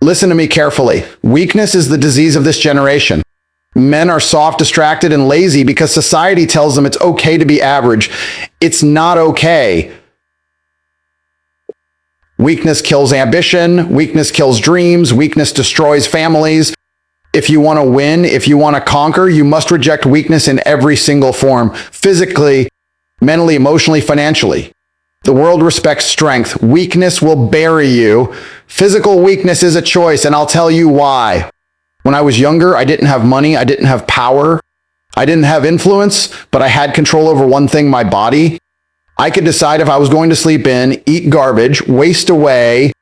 Listen to me carefully. Weakness is the disease of this generation. Men are soft, distracted, and lazy because society tells them it's okay to be average. It's not okay. Weakness kills ambition. Weakness kills dreams. Weakness destroys families. If you want to win, if you want to conquer, you must reject weakness in every single form, physically, mentally, emotionally, financially. The world respects strength. Weakness will bury you. Physical weakness is a choice, and I'll tell you why. When I was younger, I didn't have money, I didn't have power, I didn't have influence, but I had control over one thing, my body. I could decide if I was going to sleep in, eat garbage, waste away,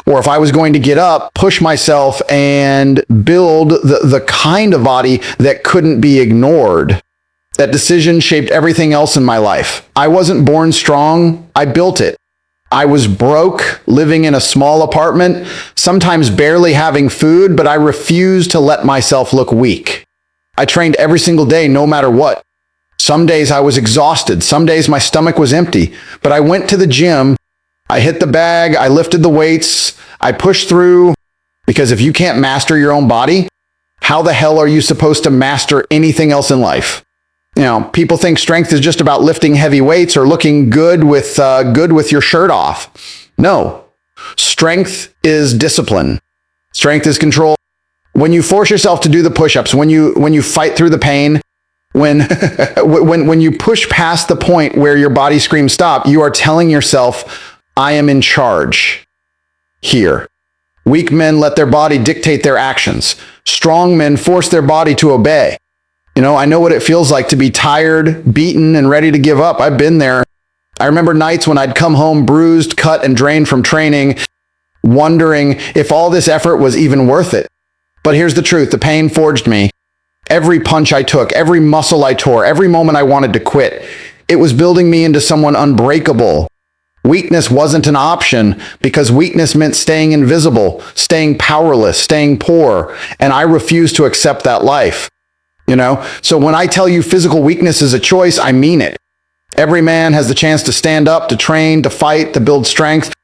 or if I was going to get up, push myself, and build the kind of body that couldn't be ignored. That decision shaped everything else in my life. I wasn't born strong, I built it. I was broke, living in a small apartment, sometimes barely having food, but I refused to let myself look weak. I trained every single day, no matter what. Some days I was exhausted, some days my stomach was empty, but I went to the gym, I hit the bag, I lifted the weights, I pushed through, because if you can't master your own body, how the hell are you supposed to master anything else in life? You know, people think strength is just about lifting heavy weights or looking good with your shirt off. No, strength is discipline. Strength is control. When you force yourself to do the push-ups, when you fight through the pain, when you push past the point where your body screams stop, you are telling yourself, I am in charge here. Weak men let their body dictate their actions. Strong men force their body to obey. You know, I know what it feels like to be tired, beaten, and ready to give up. I've been there. I remember nights when I'd come home bruised, cut, and drained from training, wondering if all this effort was even worth it. But here's the truth. The pain forged me. Every punch I took, every muscle I tore, every moment I wanted to quit, it was building me into someone unbreakable. Weakness wasn't an option because weakness meant staying invisible, staying powerless, staying poor, and I refused to accept that life. You know, so when I tell you physical weakness is a choice, I mean it. Every man has the chance to stand up, to train, to fight, to build strength.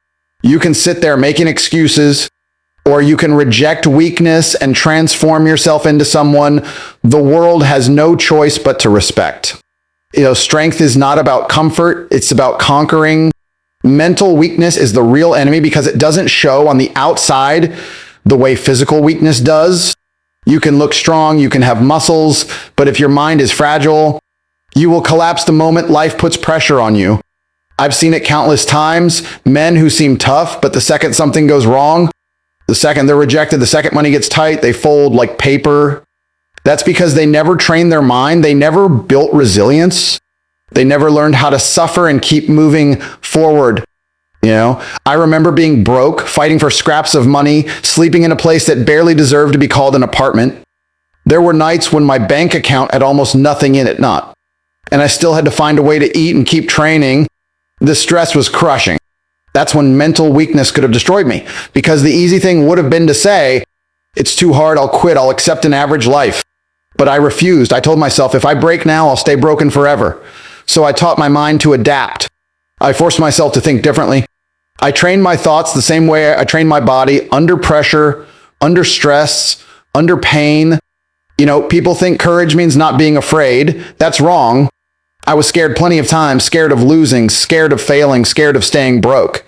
You can sit there making excuses, or you can reject weakness and transform yourself into someone the world has no choice but to respect. You know, strength is not about comfort, it's about conquering. Mental weakness is the real enemy because it doesn't show on the outside the way physical weakness does. You can look strong, you can have muscles, but if your mind is fragile, you will collapse the moment life puts pressure on you. I've seen it countless times. Men who seem tough, but the second something goes wrong, the second they're rejected, the second money gets tight, they fold like paper. That's because they never trained their mind. They never built resilience. They never learned how to suffer and keep moving forward. You know, I remember being broke, fighting for scraps of money, sleeping in a place that barely deserved to be called an apartment. There were nights when my bank account had almost nothing in it, and I still had to find a way to eat and keep training. The stress was crushing. That's when mental weakness could have destroyed me, because the easy thing would have been to say, it's too hard, I'll quit, I'll accept an average life. But I refused. I told myself, if I break now, I'll stay broken forever. So I taught my mind to adapt. I forced myself to think differently. I trained my thoughts the same way I trained my body, under pressure, under stress, under pain. You know, people think courage means not being afraid. That's wrong. I was scared plenty of times, scared of losing, scared of failing, scared of staying broke.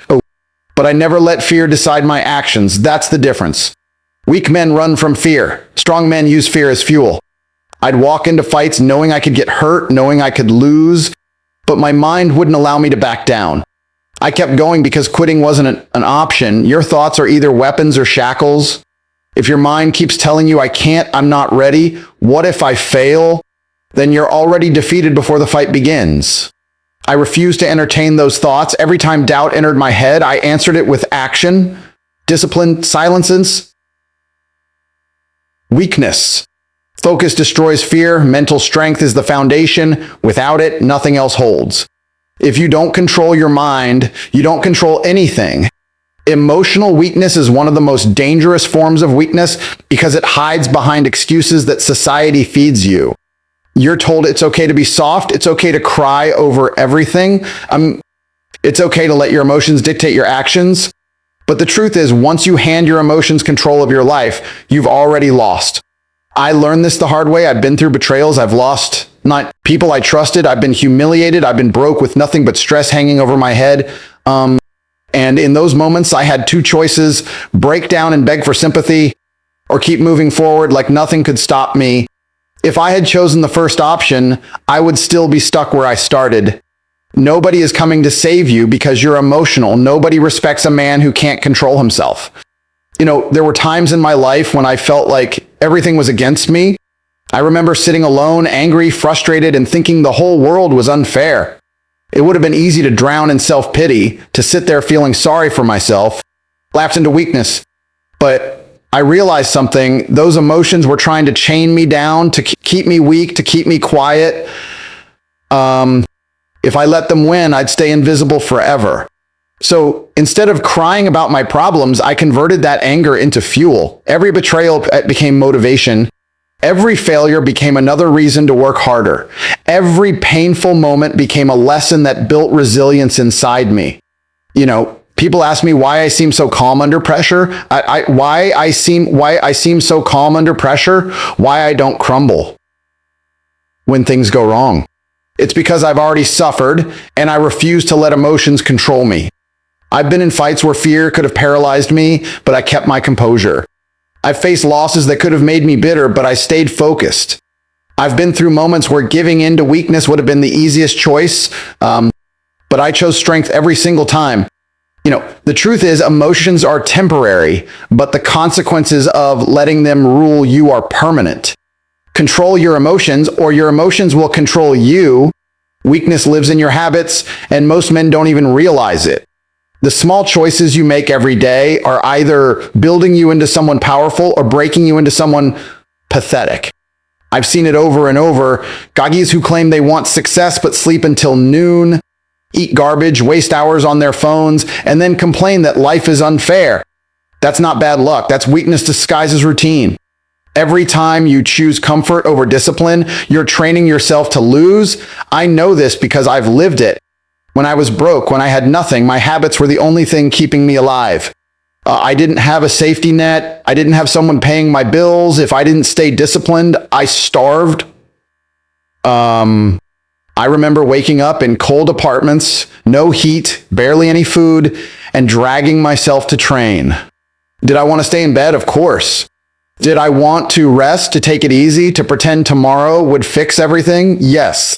But I never let fear decide my actions. That's the difference. Weak men run from fear. Strong men use fear as fuel. I'd walk into fights knowing I could get hurt, knowing I could lose, but my mind wouldn't allow me to back down. I kept going because quitting wasn't an option. Your thoughts are either weapons or shackles. If your mind keeps telling you, I can't, I'm not ready, what if I fail? Then you're already defeated before the fight begins. I refused to entertain those thoughts. Every time doubt entered my head, I answered it with action. Discipline silences weakness. Focus destroys fear. Mental strength is the foundation. Without it, nothing else holds. If you don't control your mind, you don't control anything. Emotional weakness is one of the most dangerous forms of weakness because it hides behind excuses that society feeds you. You're told it's okay to be soft, it's okay to cry over everything, it's okay to let your emotions dictate your actions, But the truth is, once you hand your emotions control of your life, you've already lost. I learned this the hard way. I've been through betrayals. I've lost not people I trusted. I've been humiliated. I've been broke with nothing but stress hanging over my head. And in those moments, I had two choices: break down and beg for sympathy, or keep moving forward like nothing could stop me. If I had chosen the first option, I would still be stuck where I started. Nobody is coming to save you because you're emotional. Nobody respects a man who can't control himself. There were times in my life when I felt like everything was against me. I remember sitting alone, angry, frustrated, and thinking the whole world was unfair. It would have been easy to drown in self-pity, to sit there feeling sorry for myself, lapse into weakness. But I realized something. Those emotions were trying to chain me down, to keep me weak, to keep me quiet. If I let them win, I'd stay invisible forever. So instead of crying about my problems, I converted that anger into fuel. Every betrayal became motivation. Every failure became another reason to work harder. Every painful moment became a lesson that built resilience inside me. People ask me why I seem so calm under pressure. Why I seem so calm under pressure. Why I don't crumble when things go wrong. It's because I've already suffered and I refuse to let emotions control me. I've been in fights where fear could have paralyzed me, but I kept my composure. I've faced losses that could have made me bitter, but I stayed focused. I've been through moments where giving in to weakness would have been the easiest choice, but I chose strength every single time. The truth is, emotions are temporary, but the consequences of letting them rule you are permanent. Control your emotions, or your emotions will control you. Weakness lives in your habits, and most men don't even realize it. The small choices you make every day are either building you into someone powerful or breaking you into someone pathetic. I've seen it over and over. Gagis who claim they want success but sleep until noon, eat garbage, waste hours on their phones, and then complain that life is unfair. That's not bad luck. That's weakness disguised as routine. Every time you choose comfort over discipline, you're training yourself to lose. I know this because I've lived it. When I was broke, when I had nothing, my habits were the only thing keeping me alive. I didn't have a safety net. I didn't have someone paying my bills. If I didn't stay disciplined, I starved. I remember waking up in cold apartments, no heat, barely any food, and dragging myself to train. Did I want to stay in bed? Of course. Did I want to rest, to take it easy, to pretend tomorrow would fix everything? Yes.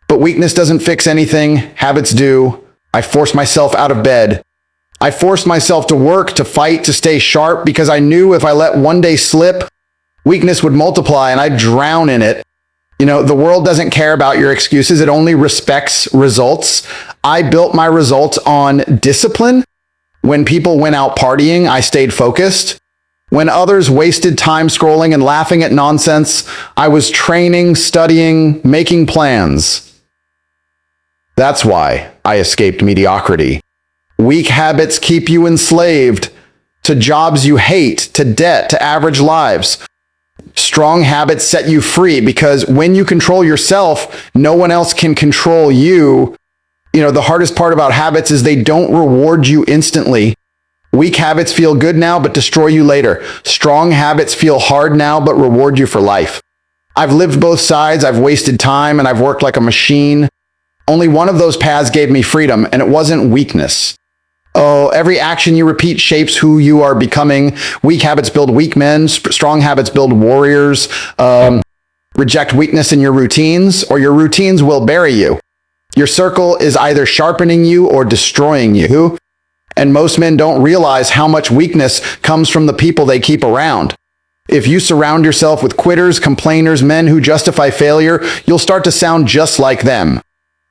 But weakness doesn't fix anything. Habits do. I forced myself out of bed. I forced myself to work, to fight, to stay sharp, because I knew if I let one day slip, weakness would multiply and I'd drown in it. The world doesn't care about your excuses. It only respects results. I built my results on discipline. When people went out partying, I stayed focused. When others wasted time scrolling and laughing at nonsense, I was training, studying, making plans. That's why I escaped mediocrity. Weak habits keep you enslaved to jobs you hate, to debt, to average lives. Strong habits set you free because when you control yourself, no one else can control you. The hardest part about habits is they don't reward you instantly. Weak habits feel good now, but destroy you later. Strong habits feel hard now, but reward you for life. I've lived both sides. I've wasted time and I've worked like a machine. Only one of those paths gave me freedom, and it wasn't weakness. Oh, every action you repeat shapes who you are becoming. Weak habits build weak men. Strong habits build warriors. Reject weakness in your routines, or your routines will bury you. Your circle is either sharpening you or destroying you. And most men don't realize how much weakness comes from the people they keep around. If you surround yourself with quitters, complainers, men who justify failure, you'll start to sound just like them.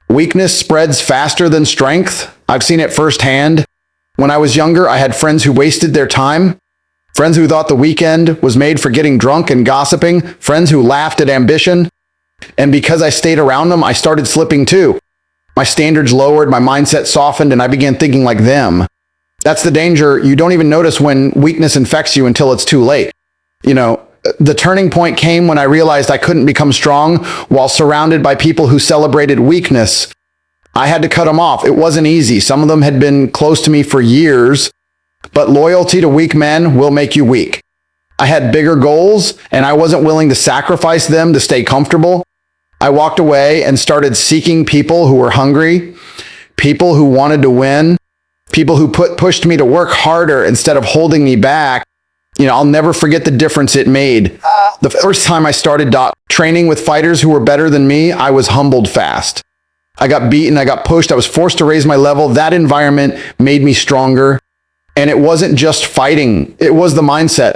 Weakness spreads faster than strength. I've seen it firsthand. When I was younger, I had friends who wasted their time. Friends who thought the weekend was made for getting drunk and gossiping. Friends who laughed at ambition. And because I stayed around them, I started slipping too. My standards lowered, my mindset softened, and I began thinking like them. That's the danger. You don't even notice when weakness infects you until it's too late. The turning point came when I realized I couldn't become strong while surrounded by people who celebrated weakness. I had to cut them off. It wasn't easy. Some of them had been close to me for years. But loyalty to weak men will make you weak. I had bigger goals, and I wasn't willing to sacrifice them to stay comfortable. I walked away and started seeking people who were hungry, people who wanted to win, people who pushed me to work harder instead of holding me back. I'll never forget the difference it made. The first time I started training with fighters who were better than me, I was humbled fast. I got beaten, I got pushed, I was forced to raise my level. That environment made me stronger. And it wasn't just fighting, it was the mindset.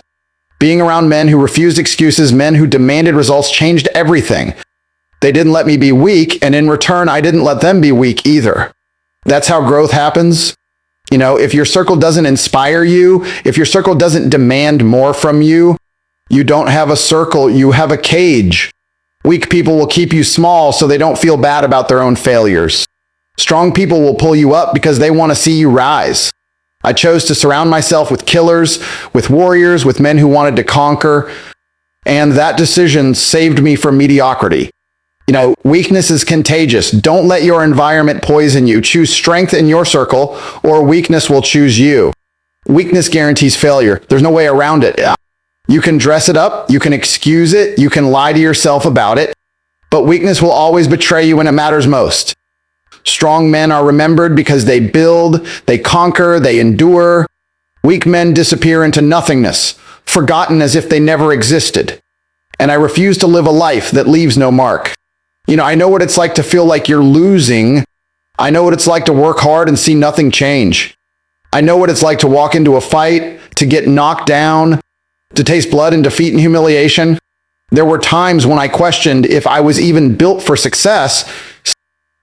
Being around men who refused excuses, men who demanded results, changed everything. They didn't let me be weak, and in return, I didn't let them be weak either. That's how growth happens. If your circle doesn't inspire you, if your circle doesn't demand more from you, you don't have a circle, you have a cage. Weak people will keep you small so they don't feel bad about their own failures. Strong people will pull you up because they want to see you rise. I chose to surround myself with killers, with warriors, with men who wanted to conquer, and that decision saved me from mediocrity. Weakness is contagious. Don't let your environment poison you. Choose strength in your circle, or weakness will choose you. Weakness guarantees failure. There's no way around it. You can dress it up, you can excuse it, you can lie to yourself about it, but weakness will always betray you when it matters most. Strong men are remembered because they build, they conquer, they endure. Weak men disappear into nothingness, forgotten as if they never existed. And I refuse to live a life that leaves no mark. I know what it's like to feel like you're losing. I know what it's like to work hard and see nothing change. I know what it's like to walk into a fight, to get knocked down, to taste blood and defeat and humiliation. There were times when I questioned if I was even built for success.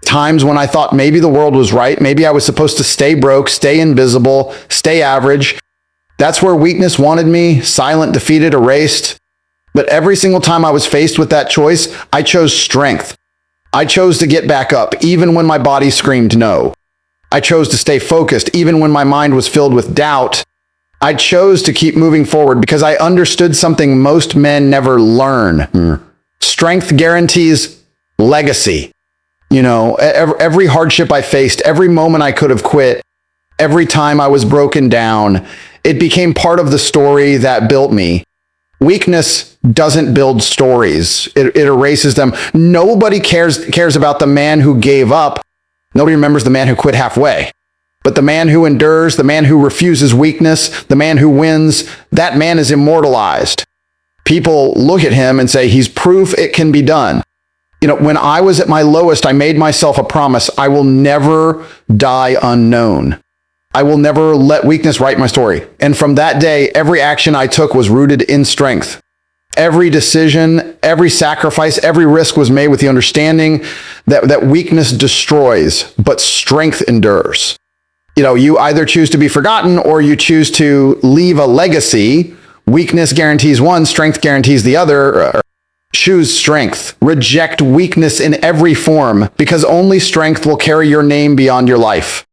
Times when I thought maybe the world was right. Maybe I was supposed to stay broke, stay invisible, stay average. That's where weakness wanted me, silent, defeated, erased. But every single time I was faced with that choice, I chose strength. I chose to get back up, even when my body screamed no. I chose to stay focused, even when my mind was filled with doubt. I chose to keep moving forward because I understood something most men never learn. Strength guarantees legacy. Every hardship I faced, every moment I could have quit, every time I was broken down, it became part of the story that built me. Weakness doesn't build stories. It erases them. Nobody cares about the man who gave up. Nobody remembers the man who quit halfway. But the man who endures, the man who refuses weakness, the man who wins, that man is immortalized. People look at him and say, he's proof it can be done. When I was at my lowest, I made myself a promise. I will never die unknown. I will never let weakness write my story. And from that day, every action I took was rooted in strength. Every decision, every sacrifice, every risk was made with the understanding that weakness destroys, but strength endures. You either choose to be forgotten or you choose to leave a legacy. Weakness guarantees one, strength guarantees the other. Choose strength. Reject weakness in every form, because only strength will carry your name beyond your life.